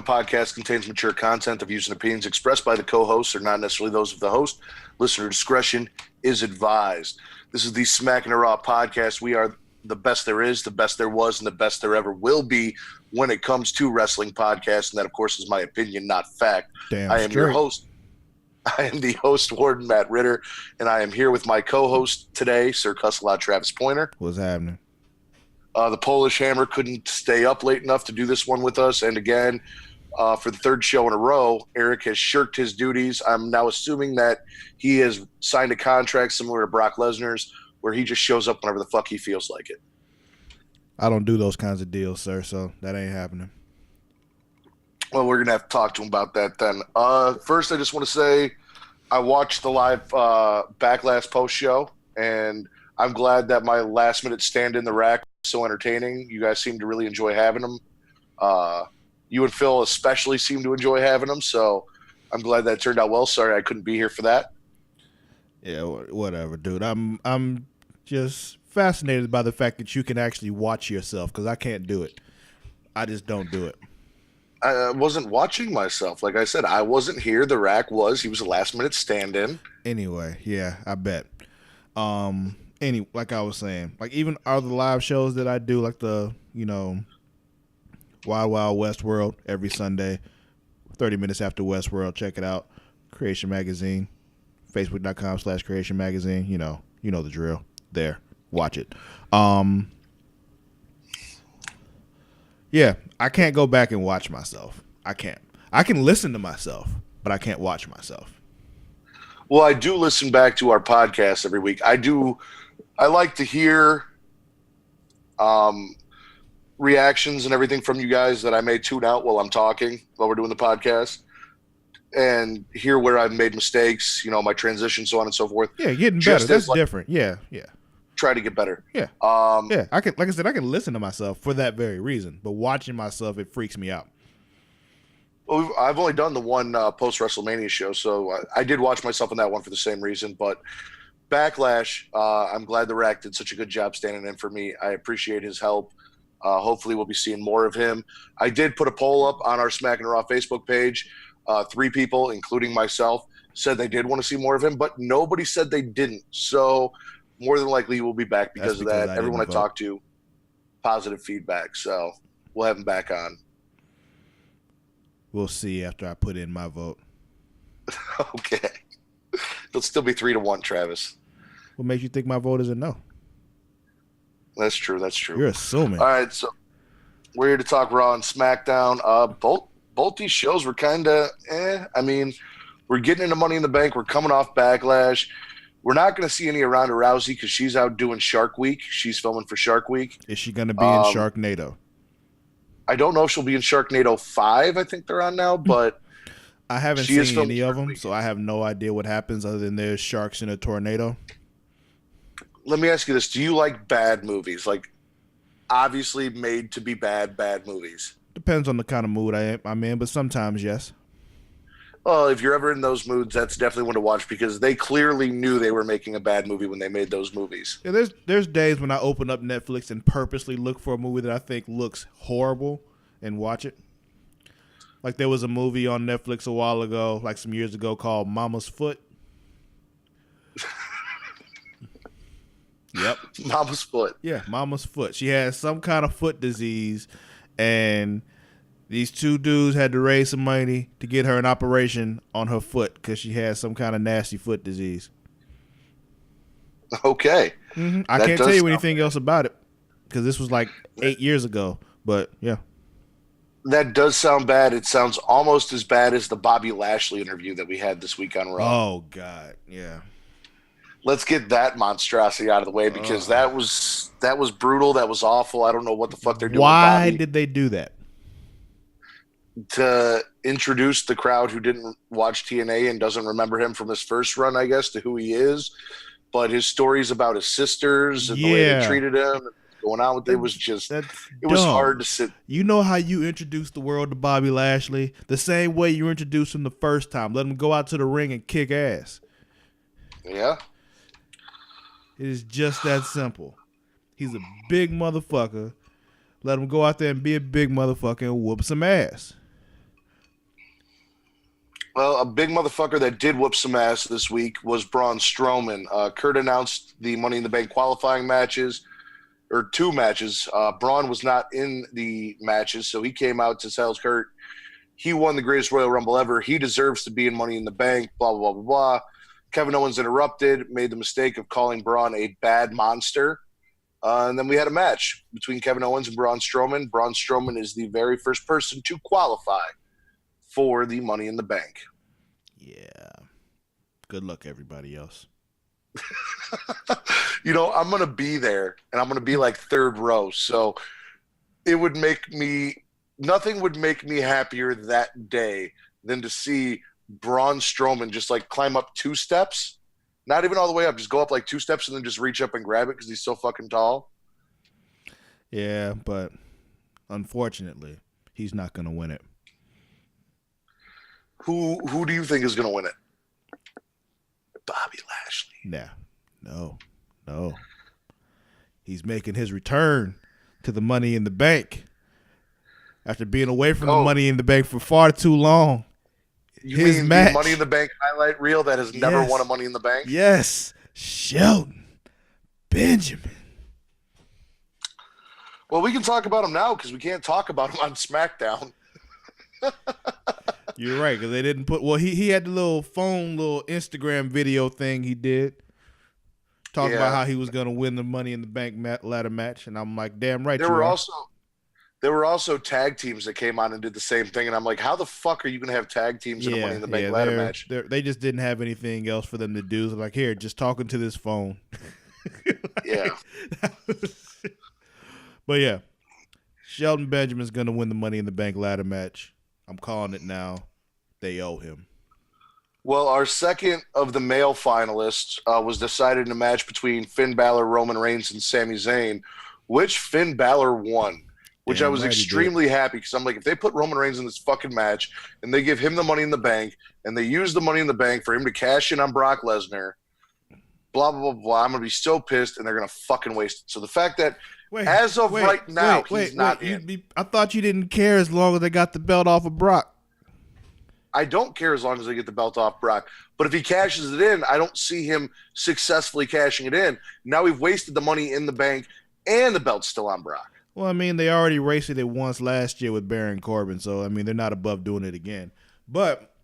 following podcast contains mature content. The views and opinions expressed by the co-hosts are not necessarily those of the host. Listener discretion is advised. This is the Smackin' Raw podcast. We are the best there is, the best there was, and the best there ever will be when it comes to wrestling podcasts. And that, of course, is my opinion, not fact. Damn I am straight. your host. I am the host, Warden Matt Ritter, and I am here with my co-host today, Sir Cussalot Travis Pointer. What's happening? The Polish Hammer couldn't stay up late enough to do this one with us. And again, for the third show in a row, Eric has shirked his duties. I'm now assuming that he has signed a contract similar to Brock Lesnar's, where he just shows up whenever the fuck he feels like it. I don't do those kinds of deals, sir, so that ain't happening. Well, we're going to have to talk to him about that then. First, I just want to say I watched the live Backlash post show, and I'm glad that my last-minute stand in the rack was so entertaining. You guys seem to really enjoy having them. You and Phil especially seem to enjoy having them, so I'm glad that turned out well. Sorry I couldn't be here for that. Yeah, whatever, dude. I'm just fascinated by the fact that you can actually watch yourself, because I can't do it. I just don't do it. I wasn't watching myself. Like I said, I wasn't here. The rack was. He was a last-minute stand-in. Anyway, yeah, I bet. Like I was saying, like even other live shows that I do, like the, Wild Wild West World every Sunday, 30 minutes after Westworld. Check it out. Creation Magazine, Facebook.com/Creation Magazine. You know the drill. There, watch it. Yeah, I can't go back and watch myself. I can't. I can listen to myself, but I can't watch myself. Well, I do listen back to our podcast every week. I like to hear reactions and everything from you guys that I may tune out while I'm talking, while we're doing the podcast, and hear where I've made mistakes, my transition, so on and so forth. Yeah, getting better. That's different. Yeah. Try to get better. Yeah. Yeah. I can, like I said, I can listen to myself for that very reason, but watching myself, it freaks me out. Well, I've only done the one post WrestleMania show, so I did watch myself in that one for the same reason. But Backlash, I'm glad the Rack did such a good job standing in for me. I appreciate his help. Hopefully, we'll be seeing more of him. I did put a poll up on our Smackin' Raw Facebook page. 3 people, including myself, said they did want to see more of him, but nobody said they didn't. So more than likely, he will be back because of that. Everyone I talked to, positive feedback. So we'll have him back on. We'll see after I put in my vote. Okay. It'll still be 3-1, Travis. What makes you think my vote is a no? That's true. You're assuming. All right, so we're here to talk Raw and SmackDown. Both these shows were kind of I mean, we're getting into Money in the Bank. We're coming off Backlash. We're not going to see any Ronda Rousey because she's out doing Shark Week. She's filming for Shark Week. Is she going to be in Sharknado? I don't know if she'll be in Sharknado 5, I think they're on now, but I haven't seen any of them, so I have no idea what happens other than there's sharks in a tornado. Let me ask you this. Do you like bad movies? Like, obviously made to be bad movies. Depends on the kind of mood I'm in, but sometimes, yes. Well, if you're ever in those moods, that's definitely one to watch because they clearly knew they were making a bad movie when they made those movies. Yeah, there's days when I open up Netflix and purposely look for a movie that I think looks horrible and watch it. Like there was a movie on Netflix a while ago, like some years ago, called Mama's Foot. Yep. Mama's Foot. Yeah, Mama's Foot. She had some kind of foot disease, and these 2 dudes had to raise some money to get her an operation on her foot because she had some kind of nasty foot disease. Okay. Mm-hmm. I can't tell you anything else about it because this was like 8 years ago, but yeah. That does sound bad. It sounds almost as bad as the Bobby Lashley interview that we had this week on Raw. Oh, God. Yeah. Let's get that monstrosity out of the way because that was brutal. That was awful. I don't know what the fuck they're doing. Why did they do that? To introduce the crowd who didn't watch TNA and doesn't remember him from his first run, I guess, to who he is. But his stories about his sisters and the way they treated him and going on with it was just it was hard to sit. You know how you introduced the world to Bobby Lashley? The same way you introduced him the first time. Let him go out to the ring and kick ass. Yeah. It is just that simple. He's a big motherfucker. Let him go out there and be a big motherfucker and whoop some ass. Well, a big motherfucker that did whoop some ass this week was Braun Strowman. Kurt announced the Money in the Bank qualifying matches, or two matches. Braun was not in the matches, so he came out to tell Kurt he won the greatest Royal Rumble ever. He deserves to be in Money in the Bank, blah, blah, blah, blah. Kevin Owens interrupted, made the mistake of calling Braun a bad monster. And then we had a match between Kevin Owens and Braun Strowman. Braun Strowman is the very first person to qualify for the Money in the Bank. Yeah. Good luck, everybody else. I'm going to be there, and I'm going to be like third row. So it would make me – nothing would make me happier that day than to see Braun Strowman just like climb up 2 steps. Not even all the way up. Just go up like 2 steps and then just reach up and grab it because he's so fucking tall. Yeah, but unfortunately, he's not going to win it. Who do you think is going to win it? Bobby Lashley. No. He's making his return to the Money in the Bank after being away from the Money in the Bank for far too long. You mean the Money in the Bank highlight reel that has never won a Money in the Bank? Yes. Shelton Benjamin. Well, we can talk about him now because we can't talk about him on SmackDown. You're right, because they didn't put – well, he had the little Instagram video thing he did. Talking about how he was going to win the Money in the Bank ladder match, and I'm like, damn right. There were also tag teams that came on and did the same thing, and I'm like, how the fuck are you going to have tag teams in a Money in the Bank ladder match? They just didn't have anything else for them to do. So like, here, just talking to this phone. Yeah. But yeah, Shelton Benjamin's going to win the Money in the Bank ladder match. I'm calling it now. They owe him. Well, our second of the male finalists was decided in a match between Finn Balor, Roman Reigns, and Sami Zayn, which Finn Balor won, which I was extremely happy because I'm like, if they put Roman Reigns in this fucking match and they give him the Money in the Bank and they use the Money in the Bank for him to cash in on Brock Lesnar, blah, blah, blah, blah, I'm going to be so pissed and they're going to fucking waste it. So the fact that right now, he's not in. I thought you didn't care as long as they got the belt off of Brock. I don't care as long as they get the belt off Brock. But if he cashes it in, I don't see him successfully cashing it in. Now we've wasted the Money in the Bank and the belt's still on Brock. Well, I mean, they already wasted it once last year with Baron Corbin, so I mean, they're not above doing it again. But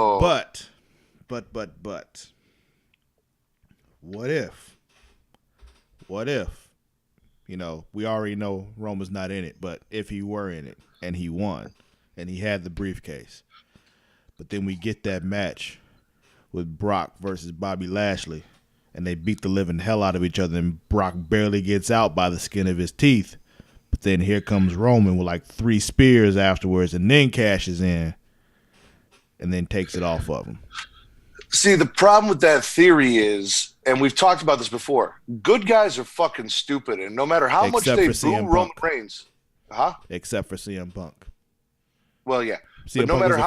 what if, we already know Roman's not in it, but if he were in it and he won and he had the briefcase, but then we get that match with Brock versus Bobby Lashley and they beat the living hell out of each other and Brock barely gets out by the skin of his teeth, but then here comes Roman with like 3 spears afterwards and then cashes in and then takes it off of him. See, the problem with that theory is, and we've talked about this before, good guys are fucking stupid, and no matter how much they boo Roman Reigns, except for CM Punk. Well, yeah, CM but no Punk matter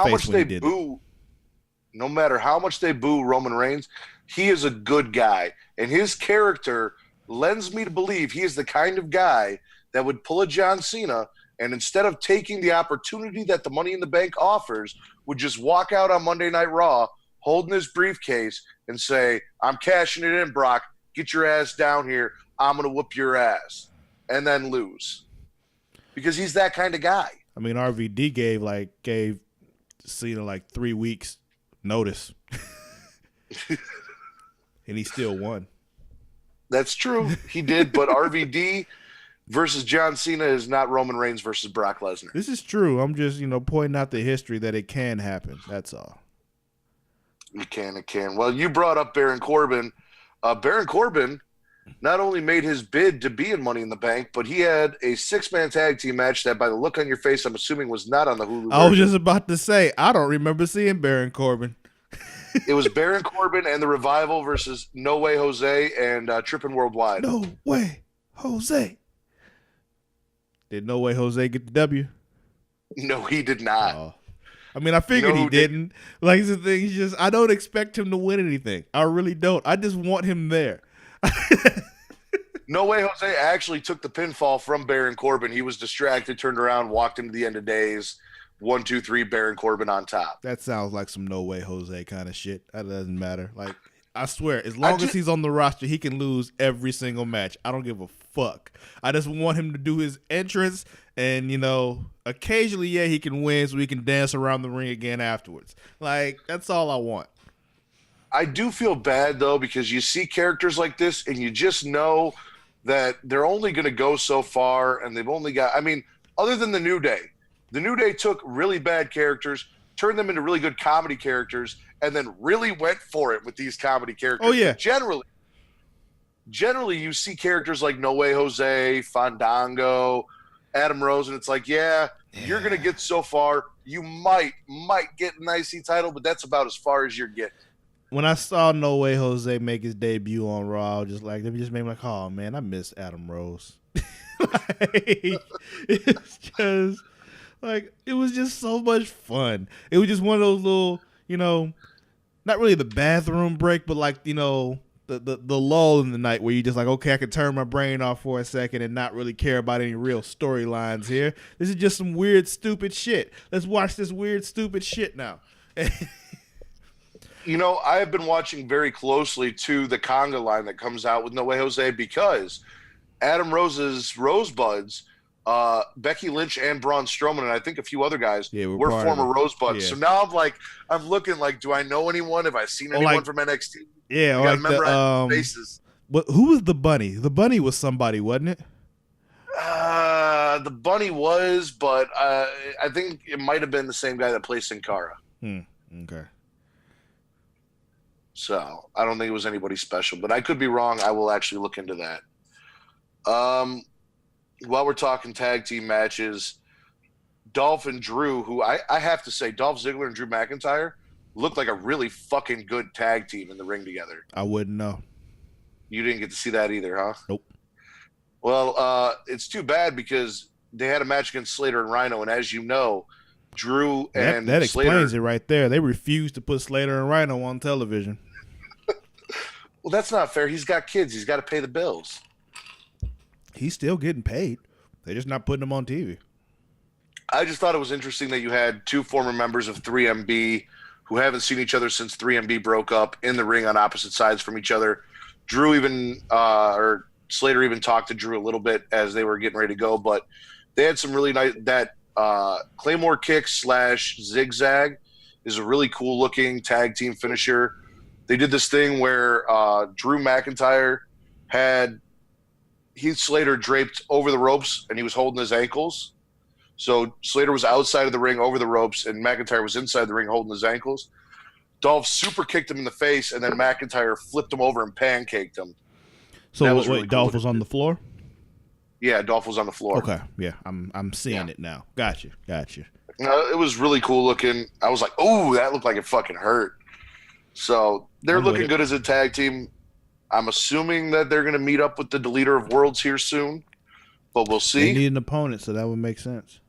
how much they boo Roman Reigns, he is a good guy, and his character lends me to believe he is the kind of guy that would pull a John Cena, and instead of taking the opportunity that the Money in the Bank offers, would just walk out on Monday Night Raw holding his briefcase and say, I'm cashing it in, Brock. Get your ass down here. I'm going to whoop your ass. And then lose. Because he's that kind of guy. I mean, RVD gave Cena like 3 weeks notice. And he still won. That's true. He did, but RVD versus John Cena is not Roman Reigns versus Brock Lesnar. This is true. I'm just, pointing out the history that it can happen. That's all. It can. Well, you brought up Baron Corbin. Baron Corbin not only made his bid to be in Money in the Bank, but he had a 6-man tag team match that, by the look on your face, I'm assuming was not on the Hulu version. I was just about to say, I don't remember seeing Baron Corbin. It was Baron Corbin and the Revival versus No Way Jose and Trippin' Worldwide. No Way Jose. Did No Way Jose get the W? No, he did not. Oh. I mean, I figured he didn't. Like, the thing is just, I don't expect him to win anything. I really don't. I just want him there. No Way Jose actually took the pinfall from Baron Corbin. He was distracted, turned around, walked him to the end of days, 1, 2, 3, Baron Corbin on top. That sounds like some No Way Jose kind of shit. That doesn't matter. Like, I swear, as I long as just, he's on the roster, he can lose every single match. I don't give a fuck. I just want him to do his entrance, and occasionally, yeah, he can win, so he can dance around the ring again afterwards. Like, that's all I want. I do feel bad though because you see characters like this and you just know that they're only going to go so far, and they've only got. I mean, other than the New Day took really bad characters, turned them into really good comedy characters, and then really went for it with these comedy characters. Oh yeah, Generally, you see characters like No Way Jose, Fandango, Adam Rose, and it's like, yeah, you're going to get so far. You might get an IC title, but that's about as far as you're getting. When I saw No Way Jose make his debut on Raw, just like it just made me like, oh man, I miss Adam Rose. It's just like it was just so much fun. It was just one of those little, not really the bathroom break, but like the lull in the night where you just like, okay, I can turn my brain off for a second and not really care about any real storylines here. This is just some weird, stupid shit. Let's watch this weird, stupid shit now. I have been watching very closely to the conga line that comes out with No Way Jose because Adam Rose's Rosebuds, Becky Lynch and Braun Strowman, and I think a few other guys were former Rosebuds. Yeah. So now I'm looking like, do I know anyone? Have I seen anyone from NXT? Yeah, or like faces. Who was the bunny? The bunny was somebody, wasn't it? The bunny was, but I think it might have been the same guy that plays Sin Cara. Okay. So I don't think it was anybody special, but I could be wrong. I will actually look into that. While we're talking tag team matches, Dolph and Drew, who I have to say, Dolph Ziggler and Drew McIntyre looked like a really fucking good tag team in the ring together. I wouldn't know. You didn't get to see that either, huh? Nope. Well, it's too bad because they had a match against Slater and Rhino, and as you know, Drew and that Slater, explains it right there. They refused to put Slater and Rhino on television. Well, that's not fair. He's got kids. He's got to pay the bills. He's still getting paid. They're just not putting him on TV. I just thought it was interesting that you had two former members of 3MB who haven't seen each other since 3MB broke up in the ring on opposite sides from each other. Slater even talked to Drew a little bit as they were getting ready to go, but they had some really nice, that Claymore kick / zigzag is a really cool looking tag team finisher. They did this thing where Drew McIntyre had Heath Slater draped over the ropes and he was holding his ankles. So Slater was outside of the ring over the ropes and McIntyre was inside the ring holding his ankles. Dolph super kicked him in the face and then McIntyre flipped him over and pancaked him. So wait, really Dolph was on the floor? Yeah, Dolph was on the floor. Okay, yeah, I'm seeing it now. Gotcha. It was really cool looking. I was like, oh, that looked like it fucking hurt. So they're looking good as a tag team. I'm assuming that they're going to meet up with the Deleter of Worlds here soon, but we'll see. They need an opponent, so that would make sense.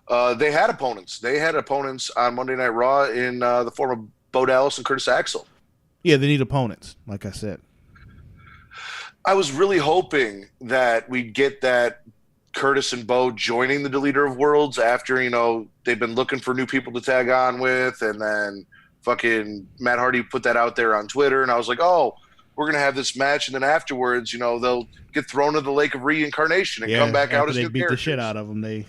They had opponents. They had opponents on Monday Night Raw in the form of Bo Dallas and Curtis Axel. Yeah, they need opponents, like I said. I was really hoping that we'd get that Curtis and Bo joining the Deleter of Worlds after, they've been looking for new people to tag on with, and then fucking Matt Hardy put that out there on Twitter, and I was like, oh, we're going to have this match, and then afterwards, they'll get thrown into the lake of reincarnation and come back out as new characters. They beat the shit out of them. They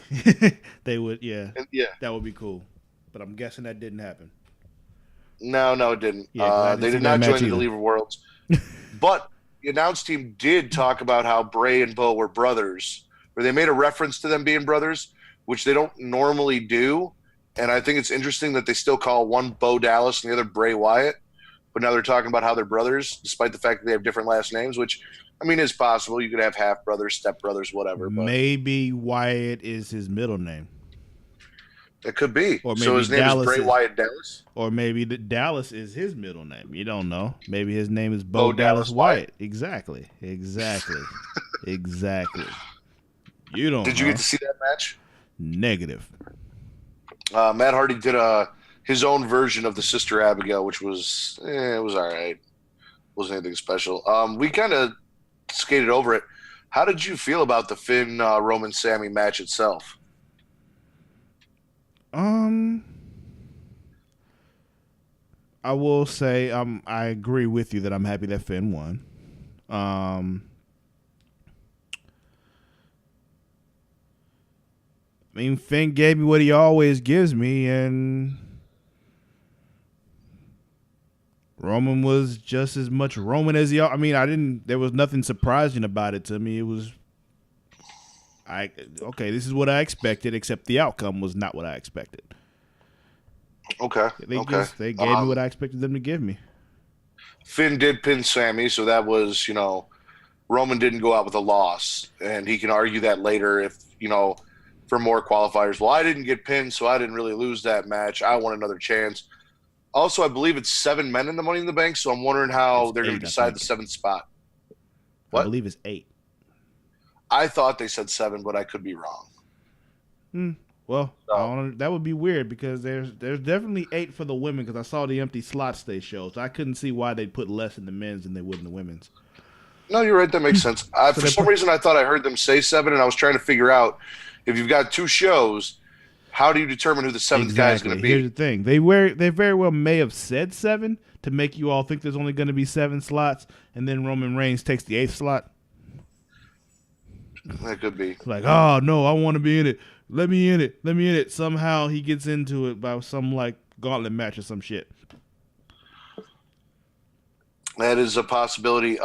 would, that would be cool. But I'm guessing that didn't happen. No, it didn't. Yeah, they did not join the Deleter of Worlds. But the announce team did talk about how Bray and Bo were brothers, where they made a reference to them being brothers, which they don't normally do. And I think it's interesting that they still call one Bo Dallas and the other Bray Wyatt, but now they're talking about how they're brothers, despite the fact that they have different last names, which, is possible. You could have half brothers, step brothers, whatever. But maybe Wyatt is his middle name. It could be. Or maybe so his name is Bray Wyatt Dallas? Or maybe Dallas is his middle name. You don't know. Maybe his name is Bo Dallas Wyatt. Exactly. Exactly. You don't Did you get to see that match? Negative. Matt Hardy did his own version of the Sister Abigail, which was it was all right. Wasn't anything special. We kind of skated over it. How did you feel about the Finn Roman Sammy match itself? Um, I will say I agree with you that I'm happy that Finn won. Um, I mean, Finn gave me what he always gives me, and Roman was just as much Roman as he. I mean, I didn't. There was nothing surprising about it to me. It was, okay. This is what I expected, except the outcome was not what I expected. Okay. Okay. They gave me what I expected them to give me. Finn did pin Sammy, so that was, Roman didn't go out with a loss, and he can argue that later if, for more qualifiers. Well, I didn't get pinned, so I didn't really lose that match. I want another chance. Also, I believe it's 7 men in the Money in the Bank, so I'm wondering how they're going to decide the seventh spot. What? I believe it's 8. I thought they said 7, but I could be wrong. Well, that would be weird because there's definitely 8 for the women because I saw the empty slots they showed. So I couldn't see why they'd put less in the men's than they would in the women's. No, you're right. That makes sense. For some reason, I thought I heard them say 7, and I was trying to figure out if you've got 2 shows, how do you determine who the 7th guy is going to be? Here's the thing: they very well may have said 7 to make you all think there's only going to be 7 slots, and then Roman Reigns takes the 8th slot. That could be like, oh no, I want to be in it. Let me in it. Somehow he gets into it by some like gauntlet match or some shit. That is a possibility.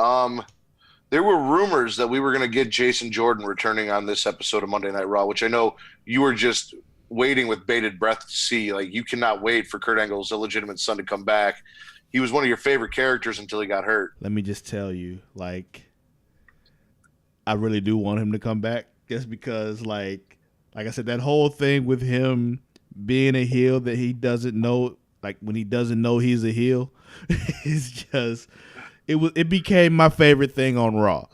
There were rumors that we were going to get Jason Jordan returning on this episode of Monday Night Raw, which I know you were just waiting with bated breath to see. Like, you cannot wait for Kurt Angle's illegitimate son to come back. He was one of your favorite characters until he got hurt. Let me just tell you, like, I really do want him to come back just because, like I said, that whole thing with him being a heel that he doesn't know, like when he doesn't know he's a heel, is just it became my favorite thing on Raw.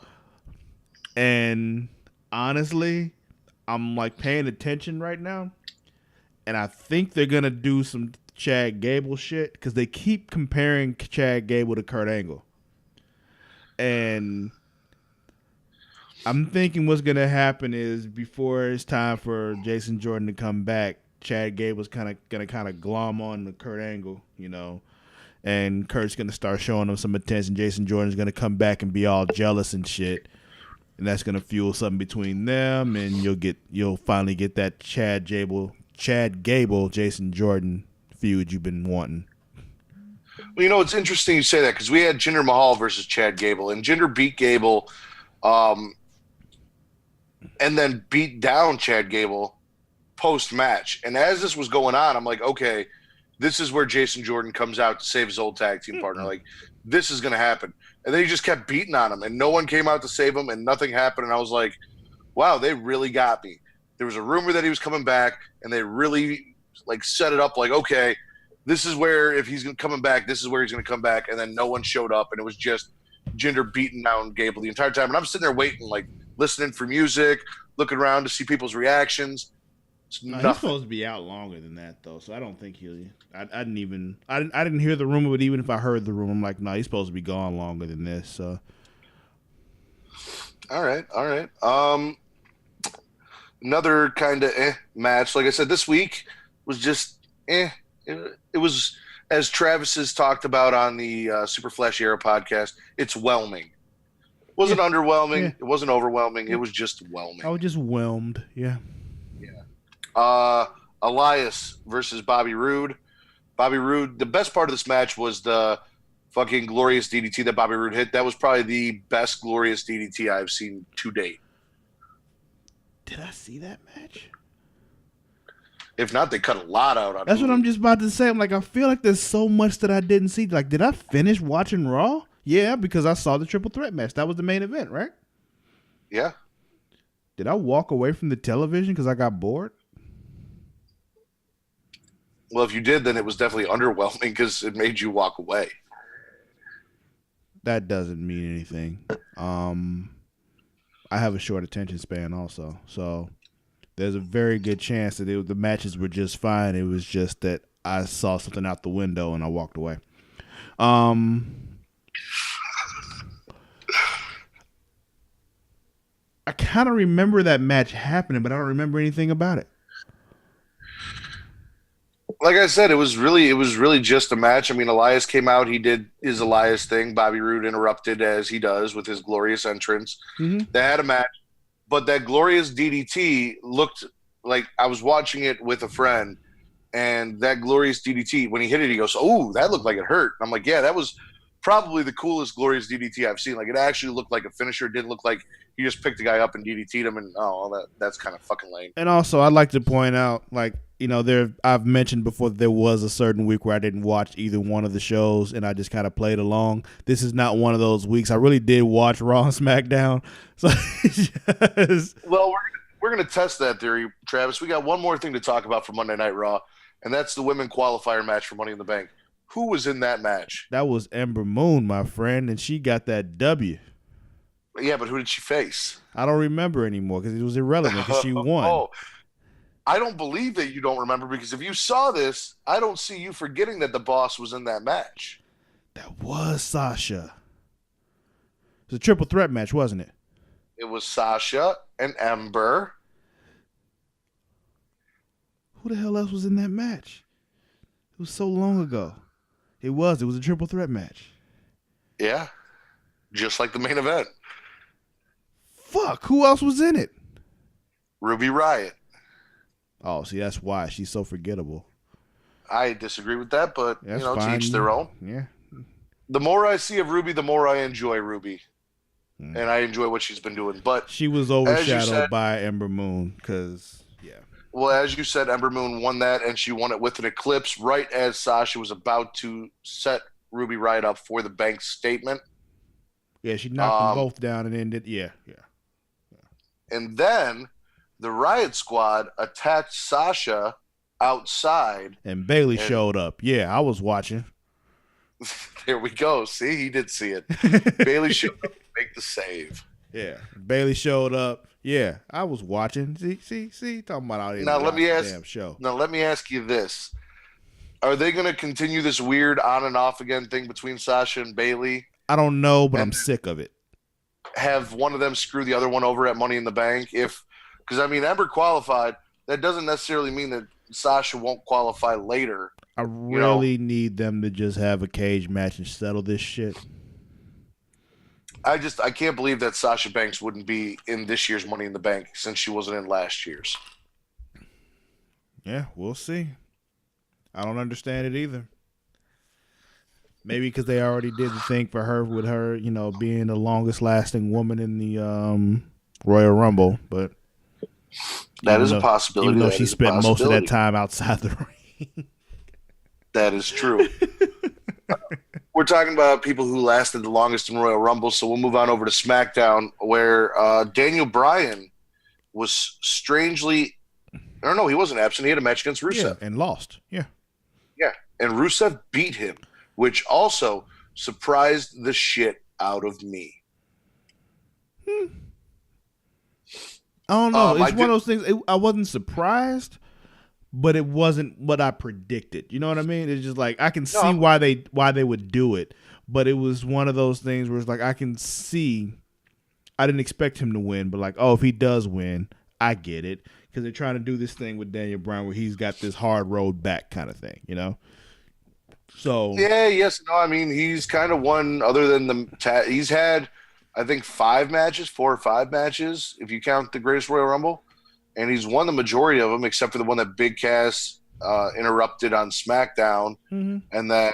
And honestly, I'm like paying attention right now, and I think they're gonna do some Chad Gable shit because they keep comparing Chad Gable to Kurt Angle, and I'm thinking what's gonna happen is before it's time for Jason Jordan to come back, Chad Gable's gonna glom on to Kurt Angle, and Kurt's gonna start showing him some attention. Jason Jordan's gonna come back and be all jealous and shit, and that's gonna fuel something between them, and you'll finally get that Chad Gable, Jason Jordan feud you've been wanting. Well, it's interesting you say that because we had Jinder Mahal versus Chad Gable, and Jinder beat Gable. And then beat down Chad Gable post-match. And as this was going on, I'm like, okay, this is where Jason Jordan comes out to save his old tag team partner. Like, this is going to happen. And then he just kept beating on him, and no one came out to save him, and nothing happened. And I was like, wow, they really got me. There was a rumor that he was coming back, and they really, like, set it up like, okay, this is where, if he's coming back, this is where he's going to come back. And then no one showed up, and it was just Jinder beating down Gable the entire time. And I'm sitting there waiting, like, listening for music, looking around to see people's reactions. He's supposed to be out longer than that, though, so I don't think he'll. I didn't hear the rumor, but even if I heard the rumor, I'm like, no, he's supposed to be gone longer than this. So, all right. Another kind of match. Like I said, this week was just It was, as Travis has talked about on the Super Flash Era podcast, it's whelming. It wasn't underwhelming. Yeah. It wasn't overwhelming. It was just whelming. I was just whelmed. Yeah. Elias versus Bobby Roode. Bobby Roode. The best part of this match was the fucking glorious DDT that Bobby Roode hit. That was probably the best glorious DDT I've seen to date. Did I see that match? If not, they cut a lot out on That's what I'm just about to say. I'm like, I feel like there's so much that I didn't see. Like, did I finish watching Raw? Yeah, because I saw the triple threat match. That was the main event, right? Yeah. Did I walk away from the television because I got bored? Well, if you did, then it was definitely underwhelming because it made you walk away. That doesn't mean anything. I have a short attention span also, so there's a very good chance that the matches were just fine. It was just that I saw something out the window and I walked away. I kind of remember that match happening, but I don't remember anything about it. like I said, it was really just a match. I mean, Elias came out, he did his Elias thing. Bobby Roode interrupted as he does with his glorious entrance. Mm-hmm. They had a match, but that glorious DDT looked like I was watching it with a friend, and that glorious DDT when he hit it, he goes, "Oh, that looked like it hurt." I'm like, "Yeah, that was probably the coolest glorious DDT I've seen. Like, it actually looked like a finisher. It didn't look like he just picked the guy up and DDT'd him." And that's kind of fucking lame. And also, I'd like to point out, like, I've mentioned before that there was a certain week where I didn't watch either one of the shows, and I just kind of played along. This is not one of those weeks. I really did watch Raw and SmackDown. So, Well, we're gonna test that theory, Travis. We got one more thing to talk about for Monday Night Raw, and that's the women qualifier match for Money in the Bank. Who was in that match? that was Ember Moon, my friend, and she got that W. Yeah, but who did she face? I don't remember anymore because it was irrelevant because she won. Oh, I don't believe that you don't remember, because if you saw this, I don't see you forgetting that the boss was in that match. That was Sasha. It was a triple threat match, wasn't it? It was Sasha and Ember. Who the hell else was in that match? It was so long ago. It was a triple threat match. Yeah, just like the main event. Fuck, who else was in it? Ruby Riott. Oh, see, that's why she's so forgettable. I disagree with that, but That's to fine. each their own. Yeah. The more I see of Ruby, the more I enjoy Ruby. And I enjoy what she's been doing. But she was overshadowed by Ember Moon because, yeah. Well, as you said, Ember Moon won that, and she won it with an eclipse right as Sasha was about to set Ruby Riott up for the bank statement. Yeah, she knocked them both down and ended. Yeah. And then the Riot Squad attacked Sasha outside. And Bailey showed up. Yeah, I was watching. There we go. See, he did see it. Bailey showed up to make the save. Yeah, Bailey showed up. Yeah, I was watching. See, talking about out here. Now let me ask. Damn show. Now let me ask you this: are they going to continue this weird on and off again thing between Sasha and Bailey? I don't know, but I'm sick of it. Have one of them screw the other one over at Money in the Bank? Because I mean, Ember qualified. That doesn't necessarily mean that Sasha won't qualify later. I really need them to just have a cage match and settle this shit. I can't believe that Sasha Banks wouldn't be in this year's Money in the Bank since she wasn't in last year's. Yeah, we'll see. I don't understand it either. Maybe because they already did the thing for her with her, being the longest lasting woman in the Royal Rumble, but that is a possibility. Even though she spent most of that time outside the ring. That is true. We're talking about people who lasted the longest in Royal Rumble, so we'll move on over to SmackDown, where Daniel Bryan was strangely – I don't know, he wasn't absent. He had a match against Rusev. Yeah, and lost. Yeah. Yeah, and Rusev beat him, which also surprised the shit out of me. I don't know. It's one of those things. I wasn't surprised, but it wasn't what I predicted. You know what I mean? It's just like I can see why they would do it, but it was one of those things where it's like I can see. I didn't expect him to win, but like, if he does win, I get it, because they're trying to do this thing with Daniel Bryan where he's got this hard road back kind of thing, So yeah, yes, no. I mean, he's kind of won other than he's had, I think, 4 or 5 matches if you count the Greatest Royal Rumble. And he's won the majority of them, except for the one that Big Cass interrupted on SmackDown, and then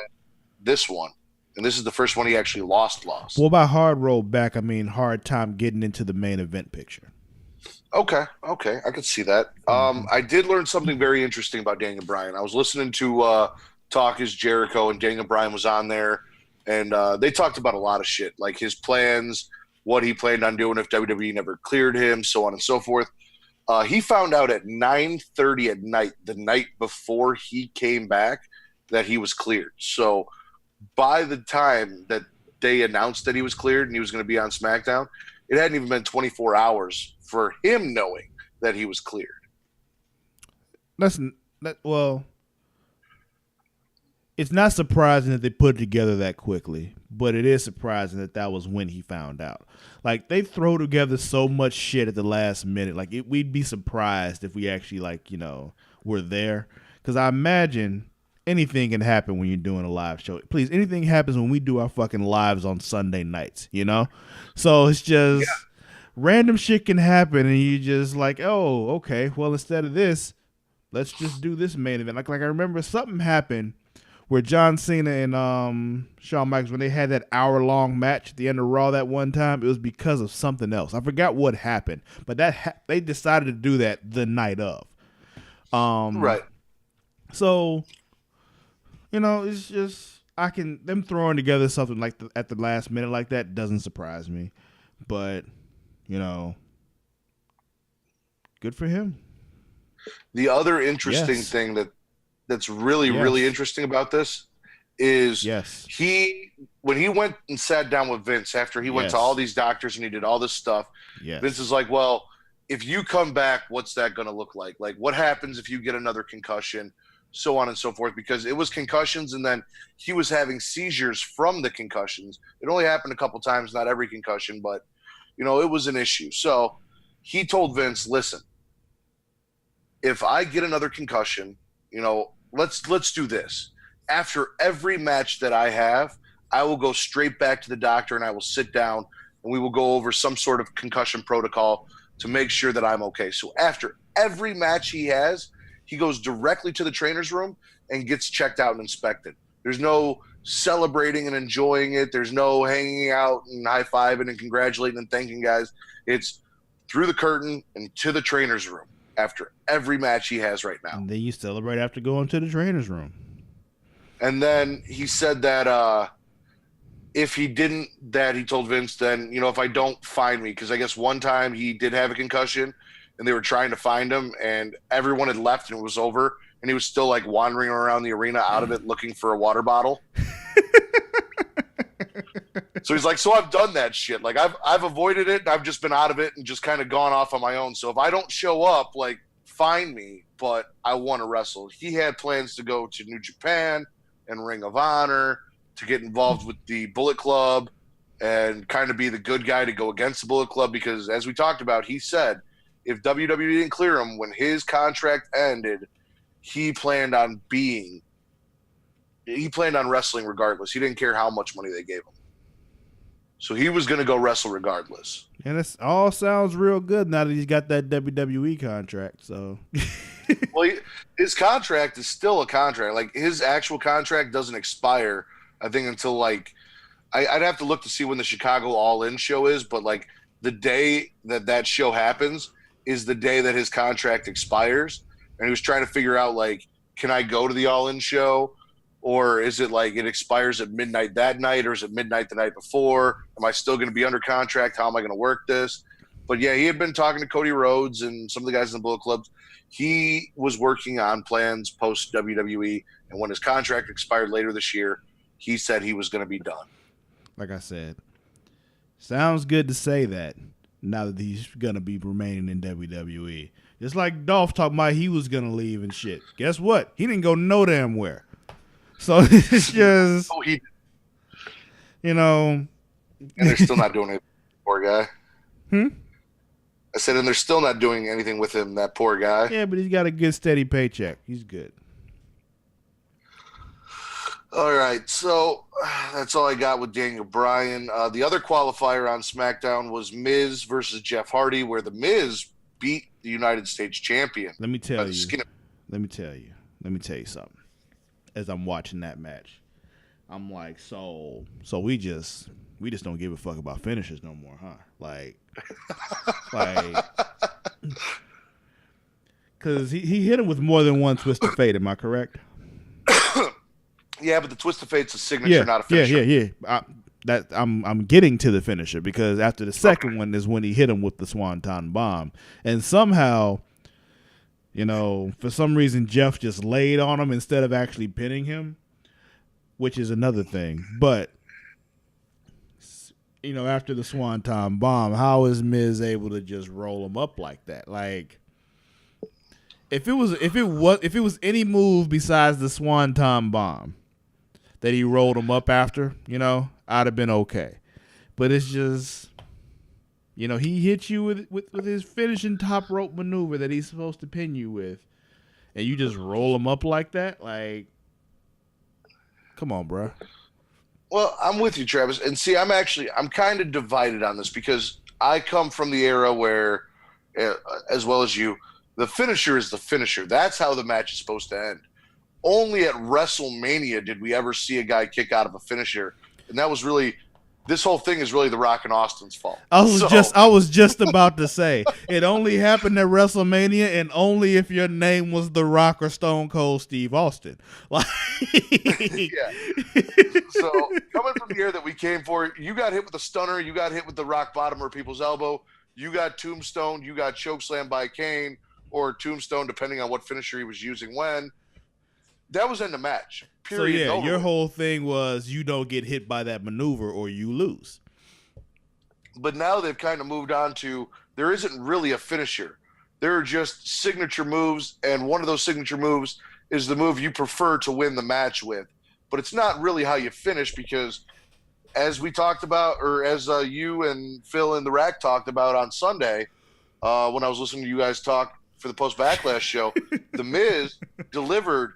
this one. And this is the first one he actually lost. Well, by hard road back, I mean hard time getting into the main event picture. Okay, I could see that. I did learn something very interesting about Daniel Bryan. I was listening to Talk is Jericho, and Daniel Bryan was on there, and they talked about a lot of shit, like his plans, what he planned on doing if WWE never cleared him, so on and so forth. He found out at 9:30 at night, the night before he came back, that he was cleared. So by the time that they announced that he was cleared and he was going to be on SmackDown, it hadn't even been 24 hours for him knowing that he was cleared. Well, it's not surprising that they put it together that quickly, but it is surprising that was when he found out. Like, they throw together so much shit at the last minute. Like, we'd be surprised if we actually, were there. Because I imagine anything can happen when you're doing a live show. Please, anything happens when we do our fucking lives on Sunday nights, you know? So it's just random shit can happen and you just like, oh, okay, well, instead of this, let's just do this main event. Like I remember something happened where John Cena and Shawn Michaels, when they had that hour-long match at the end of Raw that one time, it was because of something else. I forgot what happened, but they decided to do that the night of. Right. So, it's just them throwing together something like at the last minute like that doesn't surprise me. But, good for him. The other interesting thing that's really, really interesting about this is when he went and sat down with Vince after he went to all these doctors and he did all this stuff, Vince is like, well, if you come back, what's that going to look like? Like, what happens if you get another concussion, so on and so forth? Because it was concussions, and then he was having seizures from the concussions. It only happened a couple times, not every concussion, but, it was an issue. So he told Vince, listen, if I get another concussion, let's do this. After every match that I have, I will go straight back to the doctor and I will sit down and we will go over some sort of concussion protocol to make sure that I'm okay. So after every match he has, he goes directly to the trainer's room and gets checked out and inspected. There's no celebrating and enjoying it. There's no hanging out and high-fiving and congratulating and thanking guys. It's through the curtain and to the trainer's room after every match he has right now. And then you celebrate after going to the trainer's room. And then he said that if he didn't, that he told Vince, then, if I don't, find me. Because I guess one time he did have a concussion and they were trying to find him and everyone had left and it was over. And he was still like wandering around the arena out of it looking for a water bottle. So he's like, so I've done that shit. Like I've avoided it and I've just been out of it and just kind of gone off on my own. So if I don't show up, like, find me, but I want to wrestle. He had plans to go to New Japan and Ring of Honor, to get involved with the Bullet Club and kind of be the good guy to go against the Bullet Club, because as we talked about, he said if WWE didn't clear him when his contract ended, he planned on wrestling regardless. He didn't care how much money they gave him. So he was going to go wrestle regardless. And it all sounds real good now that he's got that WWE contract. So, well, his contract is still a contract. Like, his actual contract doesn't expire, I think, until like I'd have to look to see when the Chicago All In show is. But like the day that show happens is the day that his contract expires. And he was trying to figure out, like, can I go to the All In show? Or is it like it expires at midnight that night, or is it midnight the night before? Am I still going to be under contract? How am I going to work this? But yeah, he had been talking to Cody Rhodes and some of the guys in the Bullet Clubs. He was working on plans post WWE, and when his contract expired later this year, he said he was going to be done. Like I said, sounds good to say that now that he's going to be remaining in WWE. Just like Dolph talking about he was going to leave and shit. Guess what? He didn't go no damn where. So it's just, And they're still not doing it, poor guy. I said, and they're still not doing anything with him, that poor guy. Yeah, but he's got a good, steady paycheck. He's good. All right, so that's all I got with Daniel Bryan. The other qualifier on SmackDown was Miz versus Jeff Hardy, where the Miz beat the United States champion. Let me tell you something. As I'm watching that match, I'm like, so we just don't give a fuck about finishes no more, huh? Like, because he hit him with more than one twist of fate. Am I correct? Yeah, but the twist of fate's a signature, not a finisher. Yeah. I'm getting to the finisher, because after the second one is when he hit him with the Swanton Bomb, and somehow, for some reason, Jeff just laid on him instead of actually pinning him, which is another thing. But, after the Swanton Bomb, how is Miz able to just roll him up like that? Like, if it was any move besides the Swanton Bomb that he rolled him up after, I'd have been okay. But it's just, he hit you with his finishing top rope maneuver that he's supposed to pin you with. and you just roll them up like that. Like, come on, bro. Well, I'm with you, Travis. And see, I'm kind of divided on this because I come from the era where, uh, as well as you, the finisher is the finisher. That's how the match is supposed to end. Only at WrestleMania did we ever see a guy kick out of a finisher, and that was really this whole thing is really The Rock and Austin's fault. I was just about to say it only happened at WrestleMania, and only if your name was The Rock or Stone Cold Steve Austin. Like, yeah. So coming from the era that we came for, you got hit with a stunner, you got hit with the rock bottom or people's elbow, you got tombstone, you got chokeslam by Kane or tombstone, depending on what finisher he was using when. That was in the match. Period. So yeah, your whole thing was you don't get hit by that maneuver or you lose. But now they've kind of moved on to there isn't really a finisher. There are just signature moves, and one of those signature moves is the move you prefer to win the match with. But it's not really how you finish because, as we talked about, or as you and Phil and the Rack talked about on Sunday, when I was listening to you guys talk for the Post Backlash show, The Miz delivered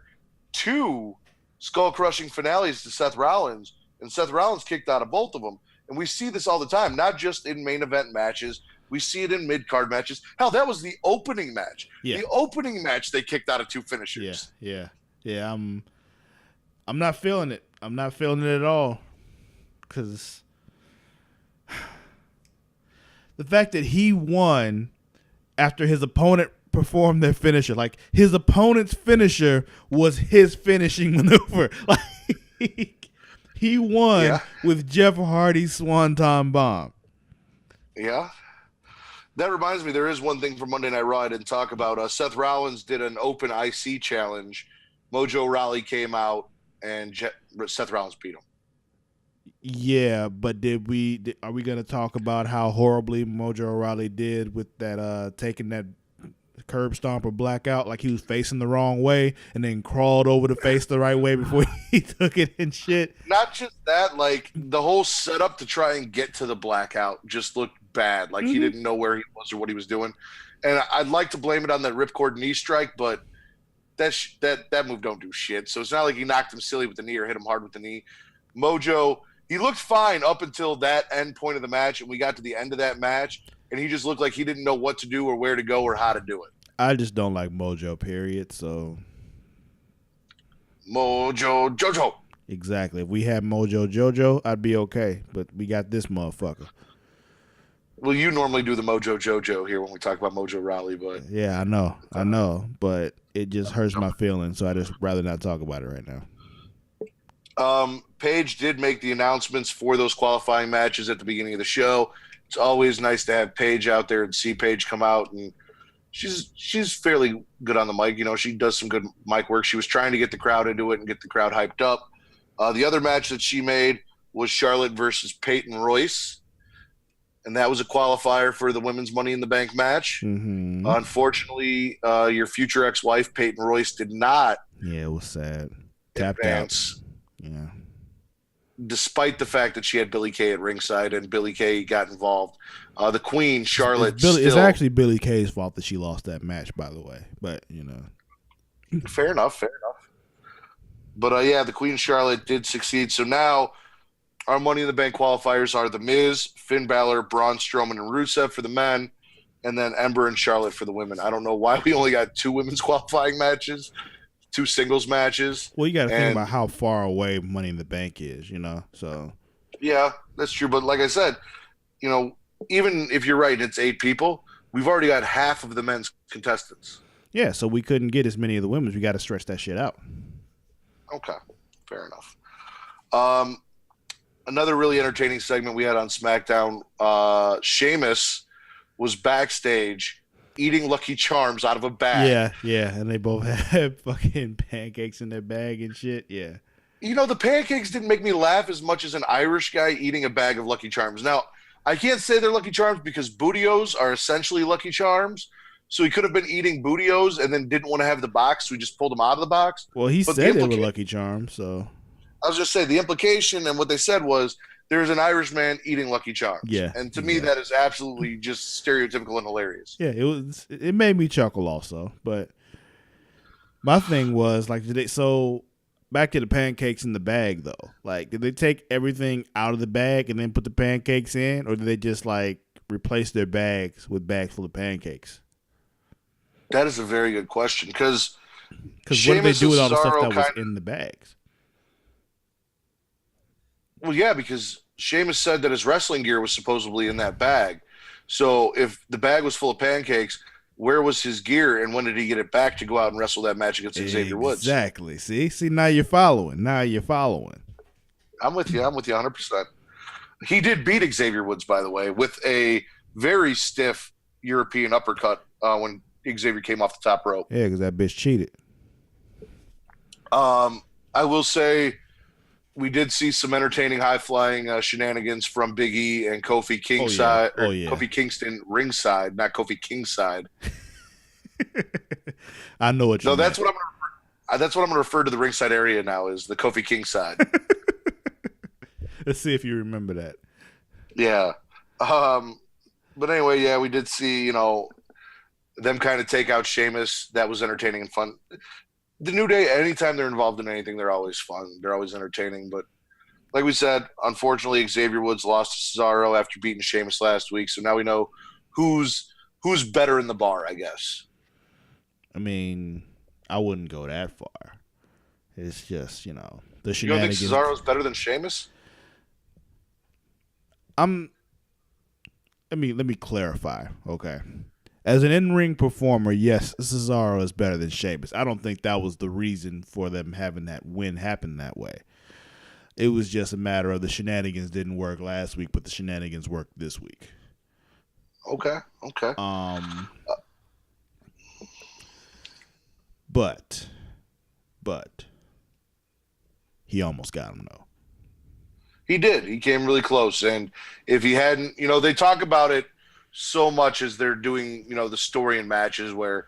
2 skull-crushing finales to Seth Rollins, and Seth Rollins kicked out of both of them. And we see this all the time, not just in main event matches. We see it in mid-card matches. Hell, that was the opening match. Yeah. The opening match, they kicked out of 2 finishers. Yeah. I'm not feeling it. I'm not feeling it at all. Because the fact that he won after his opponent perform their finisher. Like, his opponent's finisher was his finishing maneuver. Like, he won with Jeff Hardy's Swanton Bomb. Yeah. That reminds me, there is one thing from Monday Night Raw I didn't talk about. Seth Rollins did an open IC challenge. Mojo Rawley came out, and Seth Rollins beat him. Yeah, but are we going to talk about how horribly Mojo Rawley did with that taking that curb stomper blackout, like he was facing the wrong way and then crawled over to face the right way before he took it and shit? Not just that, like the whole setup to try and get to the blackout just looked bad. Like he didn't know where he was or what he was doing. And I'd like to blame it on that ripcord knee strike, but that move don't do shit. So it's not like he knocked him silly with the knee or hit him hard with the knee. Mojo, he looked fine up until that end point of the match, and we got to the end of that match, and he just looked like he didn't know what to do or where to go or how to do it. I just don't like Mojo, period. So Mojo Jojo. Exactly. If we had Mojo Jojo, I'd be okay. But we got this motherfucker. Well, you normally do the Mojo Jojo here when we talk about Mojo Rawley, but yeah, I know, but it just hurts my feelings, so I just rather not talk about it right now. Paige did make the announcements for those qualifying matches at the beginning of the show. It's always nice to have Paige out there and see Paige come out, and she's fairly good on the mic. You know, she does some good mic work. She was trying to get the crowd into it and get the crowd hyped up. The other match that she made was Charlotte versus Peyton Royce, and that was a qualifier for the women's Money in the Bank match. Mm-hmm. Unfortunately, your future ex-wife, Peyton Royce, did not. Yeah, it was sad. Tapped out. Yeah. Despite the fact that she had Billie Kay at ringside and Billie Kay got involved. The Queen, Charlotte, it's actually Billie Kay's fault that she lost that match, by the way. But, you know. Fair enough. But, yeah, the Queen, Charlotte, did succeed. So now our Money in the Bank qualifiers are The Miz, Finn Balor, Braun Strowman, and Rusev for the men, and then Ember and Charlotte for the women. I don't know why we only got 2 women's qualifying matches. 2 singles matches. Well, you got to think about how far away Money in the Bank is, you know. So yeah, that's true. But like I said, you know, even if you're right, it's 8 people. We've already got half of the men's contestants. Yeah, so we couldn't get as many of the women's. We got to stretch that shit out. Okay, fair enough. Another really entertaining segment we had on SmackDown. Sheamus was backstage eating Lucky Charms out of a bag. Yeah, and they both had fucking pancakes in their bag and shit. Yeah. You know, the pancakes didn't make me laugh as much as an Irish guy eating a bag of Lucky Charms. Now, I can't say they're Lucky Charms because Bootios are essentially Lucky Charms. So he could have been eating Bootios and then didn't want to have the box, so he just pulled them out of the box. Well, he said they were Lucky Charms, so. I was just saying, the implication and what they said was there's an Irishman eating Lucky Charms. Yeah. And to me, that is absolutely just stereotypical and hilarious. Yeah, it made me chuckle also, but My thing was like, back to the pancakes in the bag though. Like, did they take everything out of the bag and then put the pancakes in, or did they just like replace their bags with bags full of pancakes? That is a very good question because Because what did they Sheamus do and with all the stuff Cesaro that was kind of in the bags? well, yeah, because Sheamus said that his wrestling gear was supposedly in that bag. So if the bag was full of pancakes, where was his gear, and when did he get it back to go out and wrestle that match against Xavier Woods? Exactly. See, now you're following. Now you're following. I'm with you. I'm with you 100%. He did beat Xavier Woods, by the way, with a very stiff European uppercut when Xavier came off the top rope. Yeah, because that bitch cheated. I will say we did see some entertaining high flying shenanigans from Big E and Kofi Kingside, or Kofi Kingston ringside, not Kofi Kingside. I know what you. No, meant. that's what I'm going to refer to the ringside area now is the Kofi Kingside. Let's see if you remember that. Yeah. But anyway, yeah, we did see them kind of take out Sheamus. That was entertaining and fun. The New Day, anytime they're involved in anything, they're always fun. They're always entertaining. But like we said, unfortunately, Xavier Woods lost to Cesaro after beating Sheamus last week. So now we know who's better in the bar, I guess. I mean, I wouldn't go that far. It's just, the shenanigans. You don't think Cesaro's better than Sheamus? Let me clarify, okay? As an in-ring performer, yes, Cesaro is better than Sheamus. I don't think that was the reason for them having that win happen that way. It was just a matter of the shenanigans didn't work last week, but the shenanigans worked this week. Okay. But he almost got him though. He did. He came really close, and if he hadn't, they talk about it so much as they're doing, the story in matches where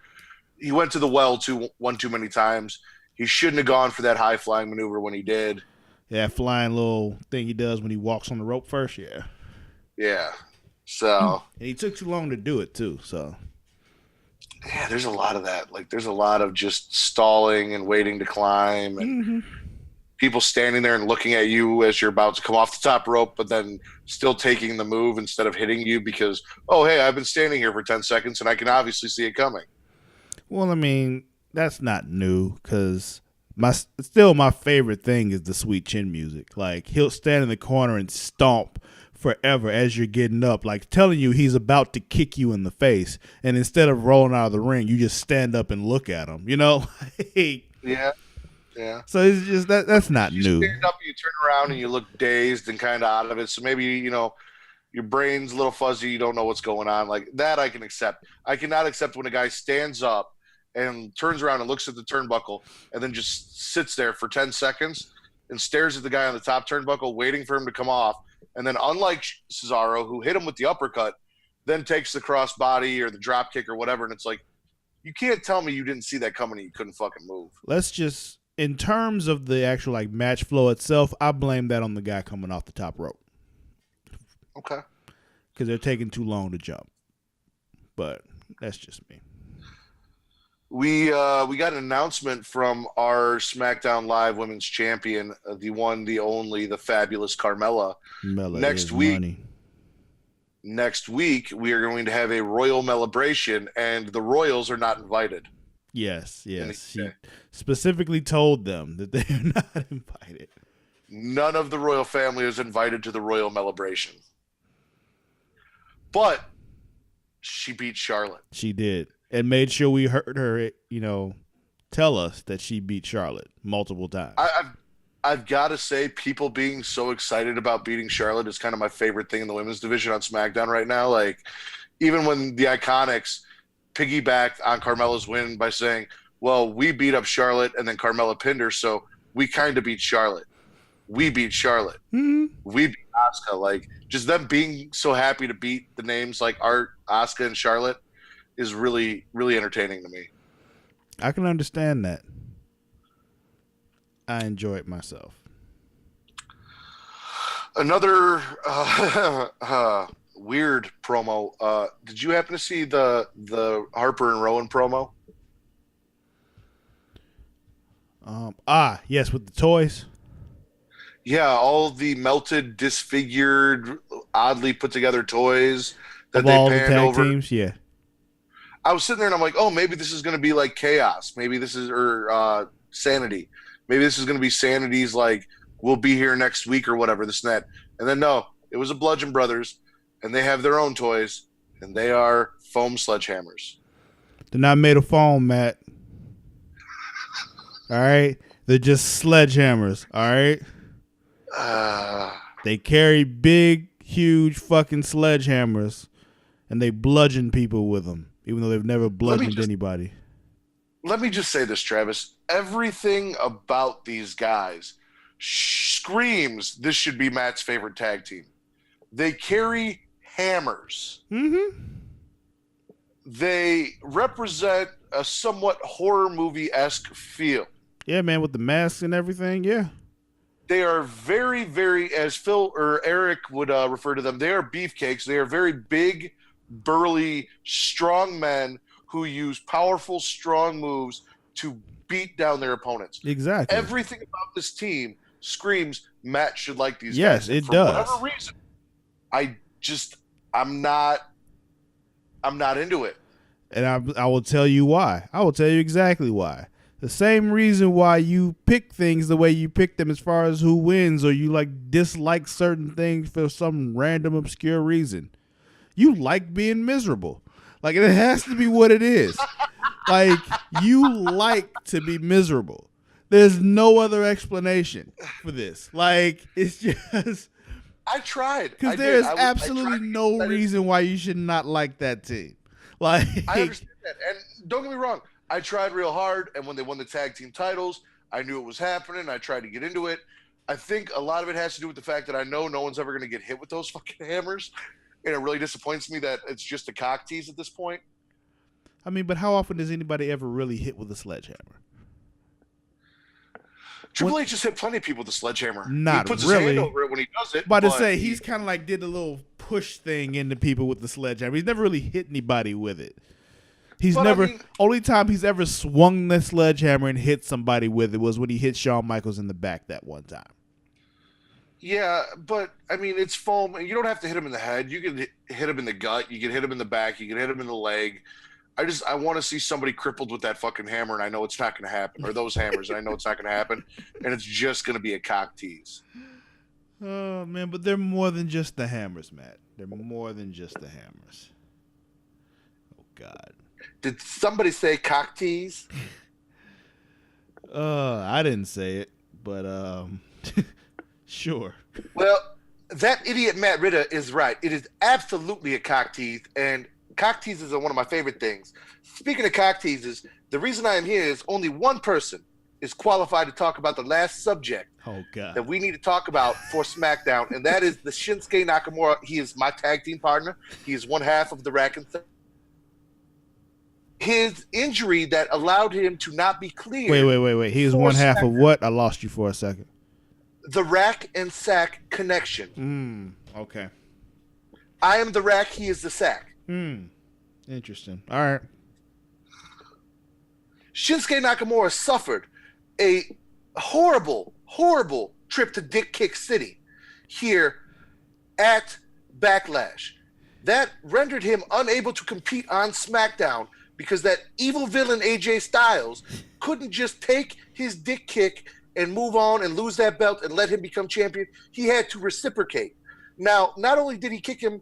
he went to the well one too many times. He shouldn't have gone for that high flying maneuver when he did. Yeah, flying little thing he does when he walks on the rope first. Yeah. Yeah. So. And he took too long to do it too. So. Yeah, there's a lot of that. Like, there's a lot of just stalling and waiting to climb, and people standing there and looking at you as you're about to come off the top rope, but then still taking the move instead of hitting you because, oh, hey, I've been standing here for 10 seconds and I can obviously see it coming. Well, I mean, that's not new because my favorite thing is the sweet chin music. Like, he'll stand in the corner and stomp forever as you're getting up, like telling you he's about to kick you in the face. And instead of rolling out of the ring, you just stand up and look at him, Yeah. Yeah. So it's just that's not new. You stand up, you turn around, and you look dazed and kind of out of it. So maybe, your brain's a little fuzzy. You don't know what's going on. Like that I can accept. I cannot accept when a guy stands up and turns around and looks at the turnbuckle and then just sits there for 10 seconds and stares at the guy on the top turnbuckle waiting for him to come off. And then unlike Cesaro, who hit him with the uppercut, then takes the crossbody or the drop kick or whatever. And it's like, you can't tell me you didn't see that coming and you couldn't fucking move. Let's just... In terms of the actual match flow itself, I blame that on the guy coming off the top rope. Okay. Because they're taking too long to jump. But that's just me. We got an announcement from our SmackDown Live Women's Champion, the one, the only, the fabulous Carmella. Next week, we are going to have a Royal Melibration, and the Royals are not invited. Yes. She specifically told them that they are not invited. None of the royal family is invited to the Royal Melibration. But she beat Charlotte. She did. And made sure we heard her, tell us that she beat Charlotte multiple times. I've got to say, people being so excited about beating Charlotte is kind of my favorite thing in the women's division on SmackDown right now. Like, even when the Iconics piggybacked on Carmella's win by saying, well, we beat up Charlotte and then Carmella pinned her, so we kind of beat Charlotte. We beat Charlotte. Mm-hmm. We beat Asuka. Like, just them being so happy to beat the names like Art, Asuka, and Charlotte is really, really entertaining to me. I can understand that. I enjoy it myself. Another weird promo. Did you happen to see the Harper and Rowan promo? Yes, with the toys. Yeah, all the melted, disfigured, oddly put together toys Of that they all the panned tag over. teams, yeah. I was sitting there and I'm like, oh, maybe this is going to be like Chaos. Maybe this is, or Sanity. Maybe this is going to be Sanity's, like, we'll be here next week or whatever, this and that. And then, no, it was a Bludgeon Brothers, and they have their own toys, and they are foam sledgehammers. They're not made of foam, Matt. All right? They're just sledgehammers, all right? They carry big, huge fucking sledgehammers, and they bludgeon people with them, even though they've never bludgeoned anybody. Let me just say this, Travis. Everything about these guys screams this should be Matt's favorite tag team. They carry hammers. Mm-hmm. They represent a somewhat horror movie-esque feel. Yeah, man, with the masks and everything, yeah. They are very, very, as Phil or Eric would refer to them, they are beefcakes. They are very big, burly, strong men who use powerful, strong moves to beat down their opponents. Exactly. Everything about this team screams Matt should like these guys. Yes, it does. For whatever reason, I'm not into it. And I will tell you why. I will tell you exactly why. The same reason why you pick things the way you pick them as far as who wins, or you like dislike certain things for some random obscure reason. You like being miserable. Like, it has to be what it is. Like, you like to be miserable. There's no other explanation for this. Like, it's just... I tried. Because there is absolutely no reason why you should not like that team. Like, I understand that. And don't get me wrong. I tried real hard, and when they won the tag team titles, I knew it was happening. I tried to get into it. I think a lot of it has to do with the fact that I know no one's ever going to get hit with those fucking hammers, and it really disappoints me that it's just a cock tease at this point. I mean, but how often does anybody ever really hit with a sledgehammer? Triple H has hit plenty of people with a sledgehammer. Not he puts really. his hand over it when he does it. But to say, he's kind of like did a little push thing into people with the sledgehammer. He's never really hit anybody with it. Only time he's ever swung the sledgehammer and hit somebody with it was when he hit Shawn Michaels in the back that one time. Yeah, but I mean, it's foam, and you don't have to hit him in the head. You can hit him in the gut. You can hit him in the back. You can hit him in the leg. I want to see somebody crippled with that fucking hammer, and I know it's not going to happen. Or those hammers, and I know it's not going to happen. And it's just going to be a cock tease. Oh, man, but they're more than just the hammers, Matt. They're more than just the hammers. Oh, God. Did somebody say cock tease? I didn't say it, but sure. Well, that idiot Matt Ritter is right. It is absolutely a cock tease, and cock teases are one of my favorite things. Speaking of cock teases, the reason I am here is only one person is qualified to talk about the last subject that we need to talk about for SmackDown, and that is the Shinsuke Nakamura. He is my tag team partner. He is one half of the Rack and Sack. His injury that allowed him to not be cleared. Wait. He is one half of what? I lost you for a second. The Rack and Sack connection. Okay. I am the Rack. He is the Sack. Interesting. All right. Shinsuke Nakamura suffered a horrible, horrible trip to Dick Kick City here at Backlash. That rendered him unable to compete on SmackDown because that evil villain AJ Styles couldn't just take his dick kick and move on and lose that belt and let him become champion. He had to reciprocate. Now, not only did he kick him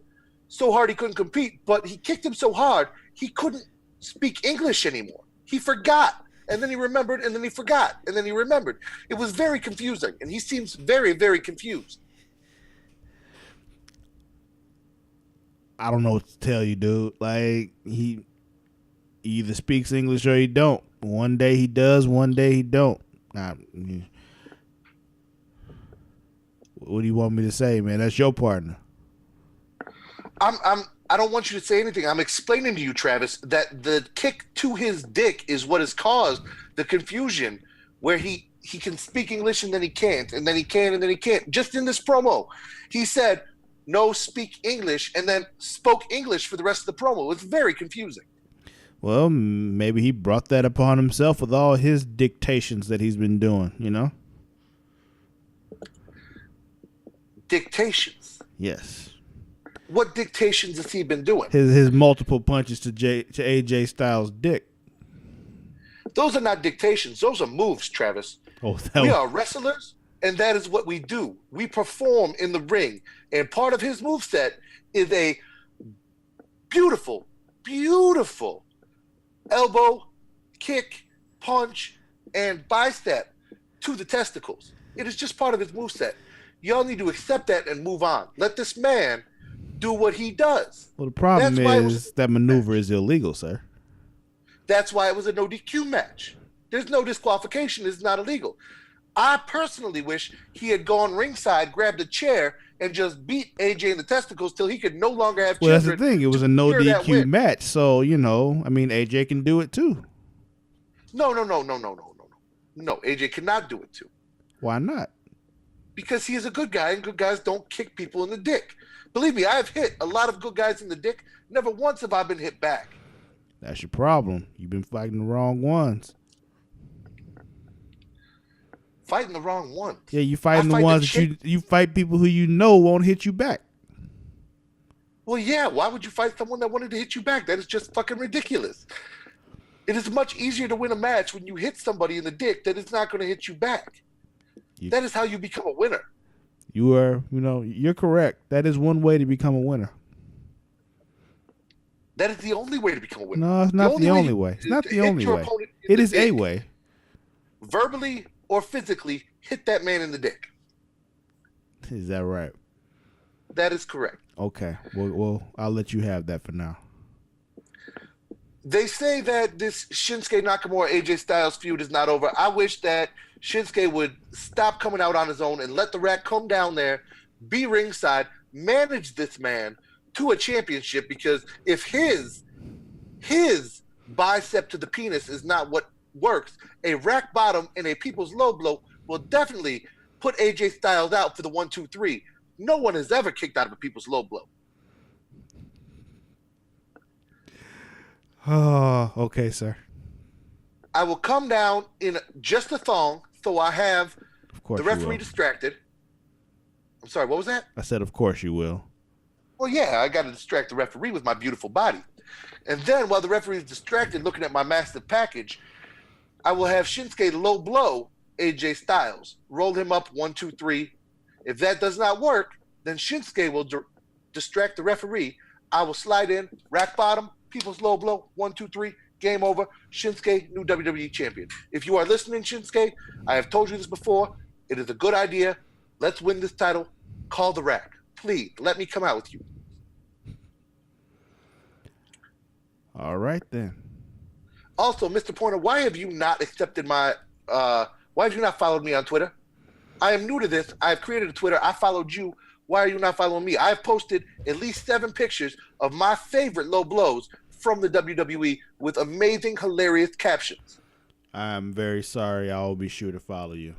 so hard he couldn't compete, but he kicked him so hard he couldn't speak English anymore. He forgot, and then he remembered, and then he forgot, and then he remembered. It was very confusing, and he seems very, very confused. I don't know what to tell you, dude. Like, he either speaks English or he don't. One day he does, one day he don't. What do you want me to say, man? That's your partner. I don't want you to say anything. I'm explaining to you, Travis, that the kick to his dick is what has caused the confusion where he can speak English and then he can't, and then he can and then he can't. Just in this promo, he said, no, speak English, and then spoke English for the rest of the promo. It's very confusing. Well, maybe he brought that upon himself with all his dictations that he's been doing, you know? Dictations. Yes. What dictations has he been doing? His multiple punches to AJ Styles' dick. Those are not dictations. Those are moves, Travis. Oh, we are wrestlers, and that is what we do. We perform in the ring, and part of his moveset is a beautiful, beautiful elbow, kick, punch, and bicep to the testicles. It is just part of his moveset. Y'all need to accept that and move on. Let this man do what he does. Well, the problem is that maneuver is illegal, sir. That's why it was a no DQ match. There's no disqualification. It's not illegal. I personally wish he had gone ringside, grabbed a chair, and just beat AJ in the testicles till he could no longer have children. Well, that's the thing. It was a no DQ match. So, I mean, AJ can do it too. No. No, AJ cannot do it too. Why not? Because he is a good guy, and good guys don't kick people in the dick. Believe me, I have hit a lot of good guys in the dick. Never once have I been hit back. That's your problem. You've been fighting the wrong ones. Fighting the wrong ones? Yeah, you fighting the ones that you fight people who you know won't hit you back. Well, yeah. Why would you fight someone that wanted to hit you back? That is just fucking ridiculous. It is much easier to win a match when you hit somebody in the dick that is not going to hit you back. That is how you become a winner. You are, you're correct. That is one way to become a winner. That is the only way to become a winner. No, it's not the only way. It's not the only way. It is a way. Verbally or physically hit that man in the dick. Is that right? That is correct. Okay. Well, I'll let you have that for now. They say that this Shinsuke Nakamura AJ Styles feud is not over. I wish that Shinsuke would stop coming out on his own and let the Rat come down there, be ringside, manage this man to a championship, because if his bicep to the penis is not what works, a rack bottom and a people's low blow will definitely put AJ Styles out for the 1, 2, 3. No one has ever kicked out of a people's low blow. Oh, okay, sir. I will come down in just a thong, so I have the referee distracted. I'm sorry, what was that? I said, of course you will. Well, yeah, I got to distract the referee with my beautiful body. And then while the referee is distracted looking at my massive package, I will have Shinsuke low blow AJ Styles. Roll him up 1, 2, 3. If that does not work, then Shinsuke will distract the referee. I will slide in, rack bottom, people's low blow, 1, 2, 3, game over. Shinsuke, new WWE champion. If you are listening, Shinsuke, I have told you this before. It is a good idea. Let's win this title. Call the rack. Please, let me come out with you. All right, then. Also, Mr. Pointer, why have you not accepted my, why have you not followed me on Twitter? I am new to this. I've created a Twitter. I followed you. Why are you not following me? I've posted at least 7 pictures of my favorite low blows from the WWE with amazing, hilarious captions. I'm very sorry. I will be sure to follow you.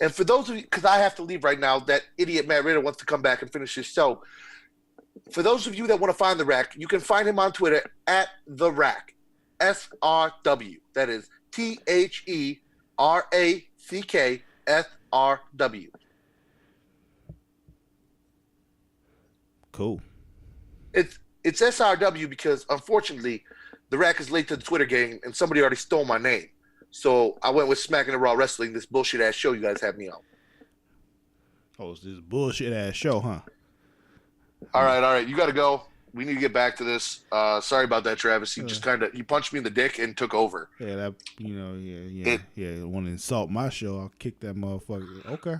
And for those of you, because I have to leave right now, that idiot Matt Ritter wants to come back and finish his show. For those of you that want to find the Rack, you can find him on Twitter at the Rack, SRW. That is THERACKSRW. Cool. It's SRW because unfortunately, the Rack is late to the Twitter game and somebody already stole my name. So I went with Smackin' and Raw Wrestling, this bullshit ass show you guys have me on. Oh, it's this bullshit ass show, huh? All right. You got to go. We need to get back to this. Sorry about that, Travis. He just he punched me in the dick and took over. Yeah, that Want to insult my show? I'll kick that motherfucker. Okay.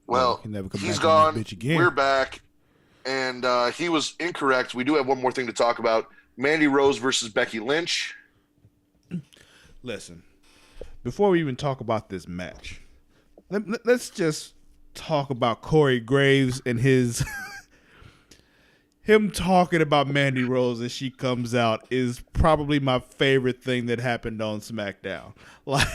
Well, he's gone. Bitch again. We're back, and he was incorrect. We do have one more thing to talk about: Mandy Rose versus Becky Lynch. Listen, before we even talk about this match, let's just talk about Corey Graves and his him talking about Mandy Rose as she comes out is probably my favorite thing that happened on SmackDown. Like,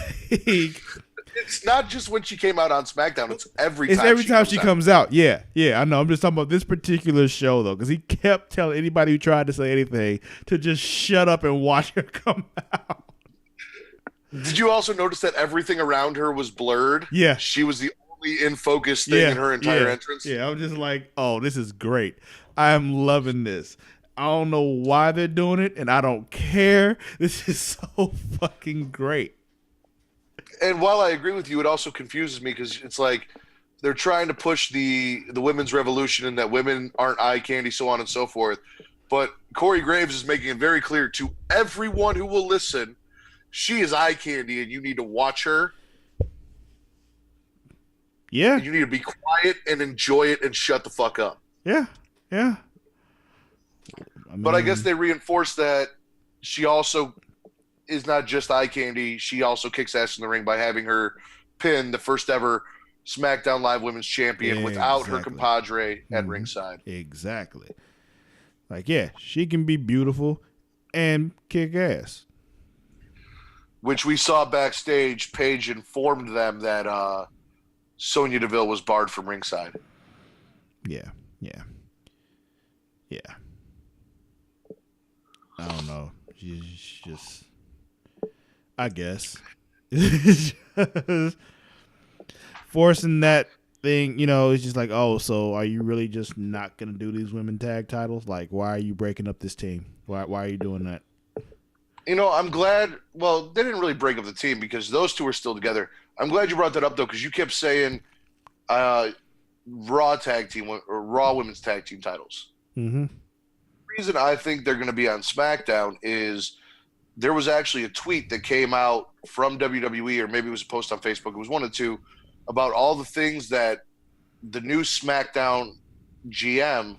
It's not just when she came out on SmackDown. It's every time she comes out. Yeah, I know. I'm just talking about this particular show though, because he kept telling anybody who tried to say anything to just shut up and watch her come out. Did you also notice that everything around her was blurred? Yeah, she was the only in focus thing in her entire entrance. Yeah, I'm just like, oh, this is great. I'm loving this. I don't know why they're doing it, and I don't care. This is so fucking great. And while I agree with you, it also confuses me because it's like they're trying to push the women's revolution and that women aren't eye candy, so on and so forth. But Corey Graves is making it very clear to everyone who will listen, she is eye candy, and you need to watch her. Yeah. And you need to be quiet and enjoy it and shut the fuck up. Yeah. But I guess they reinforced that she also is not just eye candy. She also kicks ass in the ring by having her pin the first ever SmackDown Live Women's Champion without her compadre at ringside. Exactly. Like, yeah, she can be beautiful and kick ass. Which we saw backstage. Paige informed them that Sonya Deville was barred from ringside. Yeah. I don't know. She's just, I guess, forcing that thing. It's just like, oh, so are you really just not gonna do these women tag titles? Like, why are you breaking up this team? Why are you doing that? I'm glad. Well, they didn't really break up the team because those two are still together. I'm glad you brought that up though, because you kept saying Raw tag team or Raw women's tag team titles. Mm-hmm. The reason I think they're going to be on SmackDown is there was actually a tweet that came out from WWE, or maybe it was a post on Facebook. It was one of the two, about all the things that the new SmackDown GM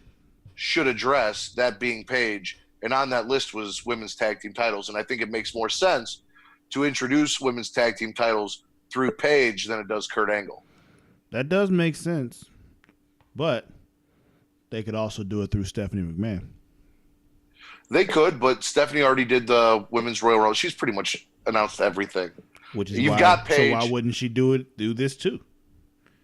should address, that being Paige. And on that list was women's tag team titles. And I think it makes more sense to introduce women's tag team titles through Paige than it does Kurt Angle. That does make sense. But they could also do it through Stephanie McMahon. They could, but Stephanie already did the Women's Royal Rumble. She's pretty much announced everything. Which is got Paige. So why wouldn't she do this too?